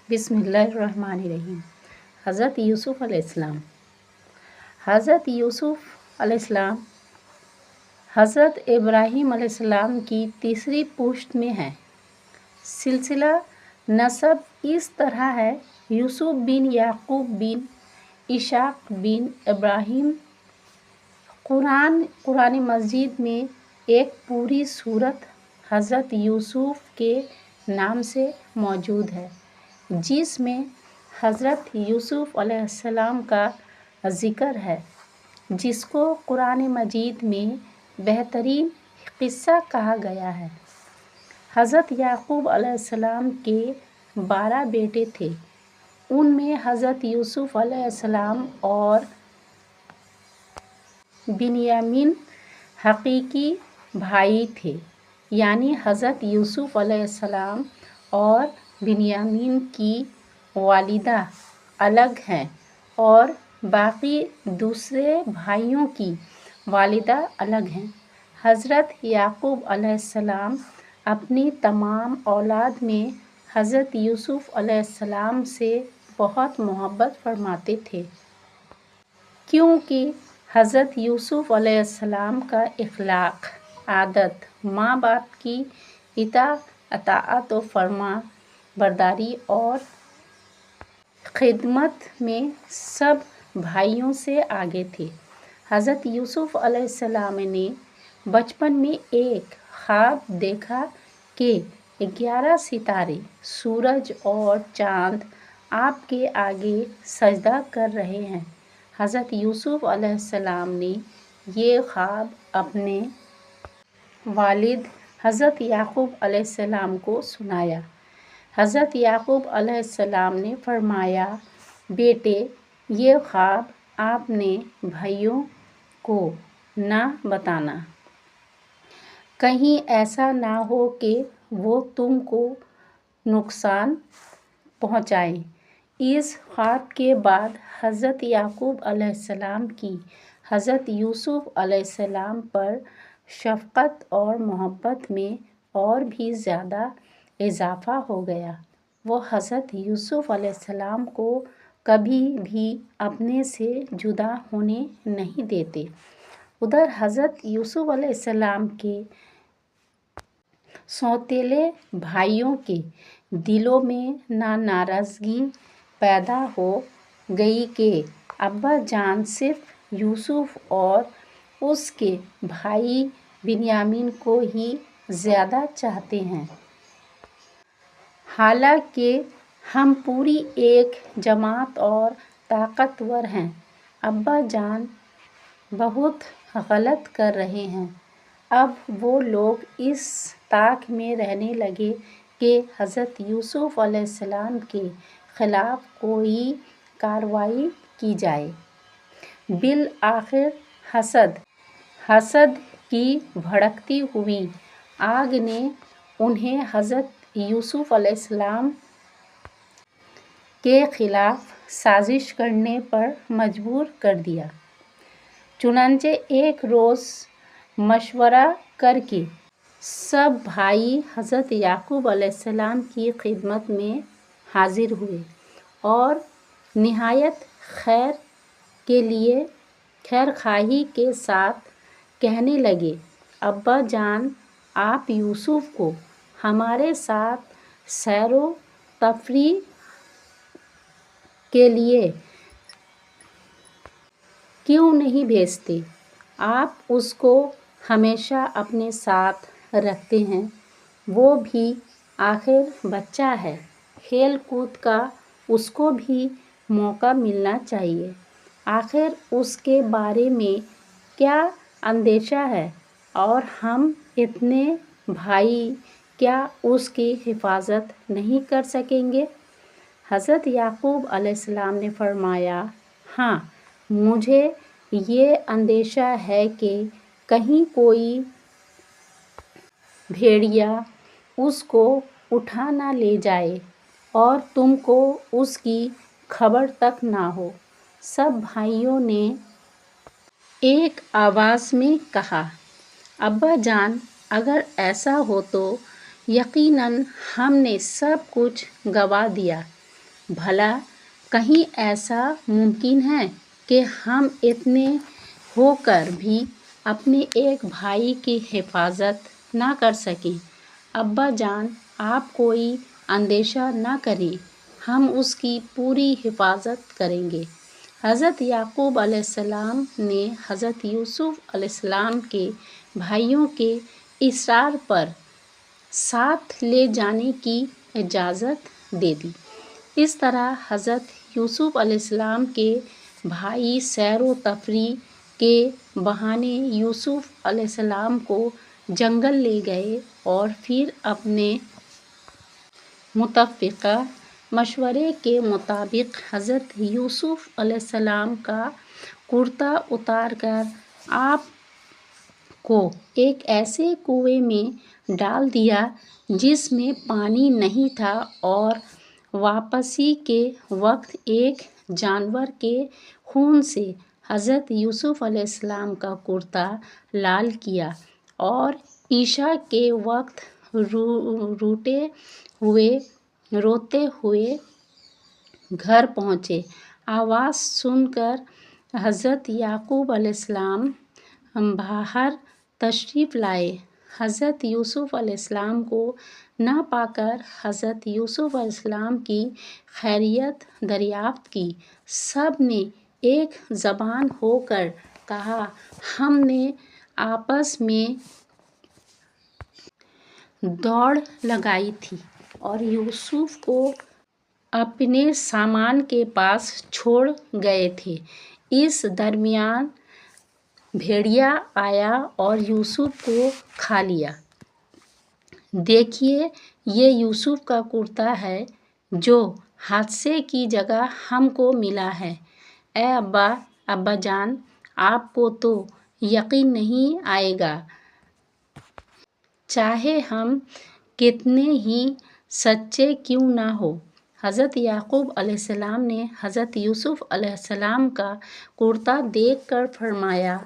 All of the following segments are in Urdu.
بسم اللہ الرحمن الرحیم۔ حضرت یوسف علیہ السلام۔ حضرت یوسف علیہ السلام حضرت ابراہیم علیہ السلام کی تیسری پشت میں ہیں۔ سلسلہ نسب اس طرح ہے: یوسف بن یعقوب بن اسحاق بن ابراہیم۔ قرآن مجید میں ایک پوری سورت حضرت یوسف کے نام سے موجود ہے، جس میں حضرت یوسف علیہ السلام کا ذکر ہے، جس کو قرآن مجید میں بہترین قصہ کہا گیا ہے۔ حضرت یعقوب علیہ السلام کے 12 بیٹے تھے۔ ان میں حضرت یوسف علیہ السلام اور بنیامین حقیقی بھائی تھے، یعنی حضرت یوسف علیہ السلام اور بنیامین کی والدہ الگ ہیں اور باقی دوسرے بھائیوں کی والدہ الگ ہیں۔ حضرت یعقوب علیہ السلام اپنی تمام اولاد میں حضرت یوسف علیہ السلام سے بہت محبت فرماتے تھے، کیونکہ حضرت یوسف علیہ السلام کا اخلاق، عادت، ماں باپ کی اطاعت و فرما برداری اور خدمت میں سب بھائیوں سے آگے تھے۔ حضرت یوسف علیہ السلام نے بچپن میں ایک خواب دیکھا کہ 11 ستارے، سورج اور چاند آپ کے آگے سجدہ کر رہے ہیں۔ حضرت یوسف علیہ السلام نے یہ خواب اپنے والد حضرت یعقوب علیہ السلام کو سنایا۔ حضرت یعقوب علیہ السلام نے فرمایا، بیٹے، یہ خواب آپ نے بھائیوں کو نہ بتانا، کہیں ایسا نہ ہو کہ وہ تم کو نقصان پہنچائیں۔ اس خواب کے بعد حضرت یعقوب علیہ السلام کی حضرت یوسف علیہ السلام پر شفقت اور محبت میں اور بھی زیادہ اضافہ ہو گیا۔ وہ حضرت یوسف علیہ السلام کو کبھی بھی اپنے سے جدا ہونے نہیں دیتے۔ ادھر حضرت یوسف علیہ السلام کے سوتیلے بھائیوں کے دلوں میں ناراضگی پیدا ہو گئی کہ ابا جان صرف یوسف اور اس کے بھائی بنیامین کو ہی زیادہ چاہتے ہیں، حالانکہ ہم پوری ایک جماعت اور طاقتور ہیں۔ ابا جان بہت غلط کر رہے ہیں۔ اب وہ لوگ اس طاق میں رہنے لگے کہ حضرت یوسف علیہ السلام کے خلاف کوئی کارروائی کی جائے۔ بالآخر حسد کی بھڑکتی ہوئی آگ نے انہیں حضرت یوسف علیہ السلام کے خلاف سازش کرنے پر مجبور کر دیا۔ چنانچہ ایک روز مشورہ کر کے سب بھائی حضرت یعقوب علیہ السلام کی خدمت میں حاضر ہوئے اور نہایت خیر خواہی کے ساتھ کہنے لگے، ابا جان، آپ یوسف کو ہمارے ساتھ سیر و تفریح کے لیے کیوں نہیں بھیجتے؟ آپ اس کو ہمیشہ اپنے ساتھ رکھتے ہیں، وہ بھی آخر بچہ ہے، کھیل کود کا اس کو بھی موقع ملنا چاہیے۔ آخر اس کے بارے میں کیا اندیشہ ہے اور ہم اتنے بھائی کیا اس کی حفاظت نہیں کر سکیں گے؟ حضرت یعقوب علیہ السلام نے فرمایا، ہاں، مجھے یہ اندیشہ ہے کہ کہیں کوئی بھیڑیا اس کو اٹھا نہ لے جائے اور تم کو اس کی خبر تک نہ ہو۔ سب بھائیوں نے ایک آواز میں کہا، ابا جان، اگر ایسا ہو تو یقیناً ہم نے سب کچھ گنوا دیا۔ بھلا کہیں ایسا ممکن ہے کہ ہم اتنے ہو کر بھی اپنے ایک بھائی کی حفاظت نہ کر سکیں؟ ابا جان، آپ کوئی اندیشہ نہ کریں، ہم اس کی پوری حفاظت کریں گے۔ حضرت یعقوب علیہ السلام نے حضرت یوسف علیہ السلام کے بھائیوں کے اصرار پر ساتھ لے جانے کی اجازت دے دی۔ اس طرح حضرت یوسف علیہ السلام کے بھائی سیر و تفریح کے بہانے یوسف علیہ السلام کو جنگل لے گئے اور پھر اپنے متفقہ مشورے کے مطابق حضرت یوسف علیہ السلام کا کرتا اتار کر آپ کو ایک ایسے کنویں میں ڈال دیا جس میں پانی نہیں تھا، اور واپسی کے وقت ایک جانور کے خون سے حضرت یوسف علیہ السلام کا کرتا لال کیا، اور عشاء کے وقت روتے ہوئے گھر پہنچے۔ آواز سن کر حضرت یعقوب علیہ السلام باہر تشریف لائے۔ حضرت یوسف علیہ السلام کو نہ پا کر حضرت یوسف علیہ السلام کی خیریت دریافت کی۔ سب نے ایک زبان ہو کر کہا، ہم نے آپس میں دوڑ لگائی تھی اور یوسف کو اپنے سامان کے پاس چھوڑ گئے تھے۔ اس درمیان بھیڑیا آیا اور یوسف کو کھا لیا۔ دیکھیے، یہ یوسف کا کرتا ہے جو حادثے کی جگہ ہم کو ملا ہے۔ اے ابا جان، آپ کو تو یقین نہیں آئے گا، چاہے ہم کتنے ہی سچے کیوں نہ ہوں۔ حضرت یعقوب علیہ السلام نے حضرت یوسف علیہ السلام کا کرتا دیکھ کر فرمایا،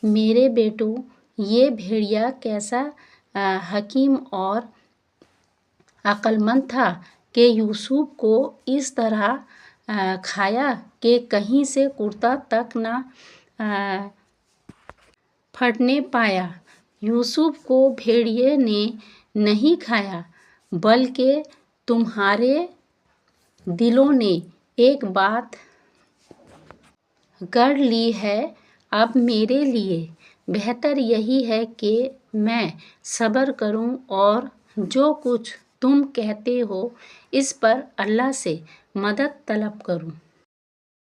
میرے بیٹو، یہ بھیڑیا کیسا حکیم اور عقل مند تھا کہ یوسف کو اس طرح کھایا کہ کہیں سے کرتا تک نہ پھٹنے پایا۔ یوسف کو بھیڑیے نے نہیں کھایا، بلکہ تمہارے دلوں نے ایک بات گڑھ لی ہے۔ اب میرے لیے بہتر یہی ہے کہ میں صبر کروں اور جو کچھ تم کہتے ہو اس پر اللہ سے مدد طلب کروں۔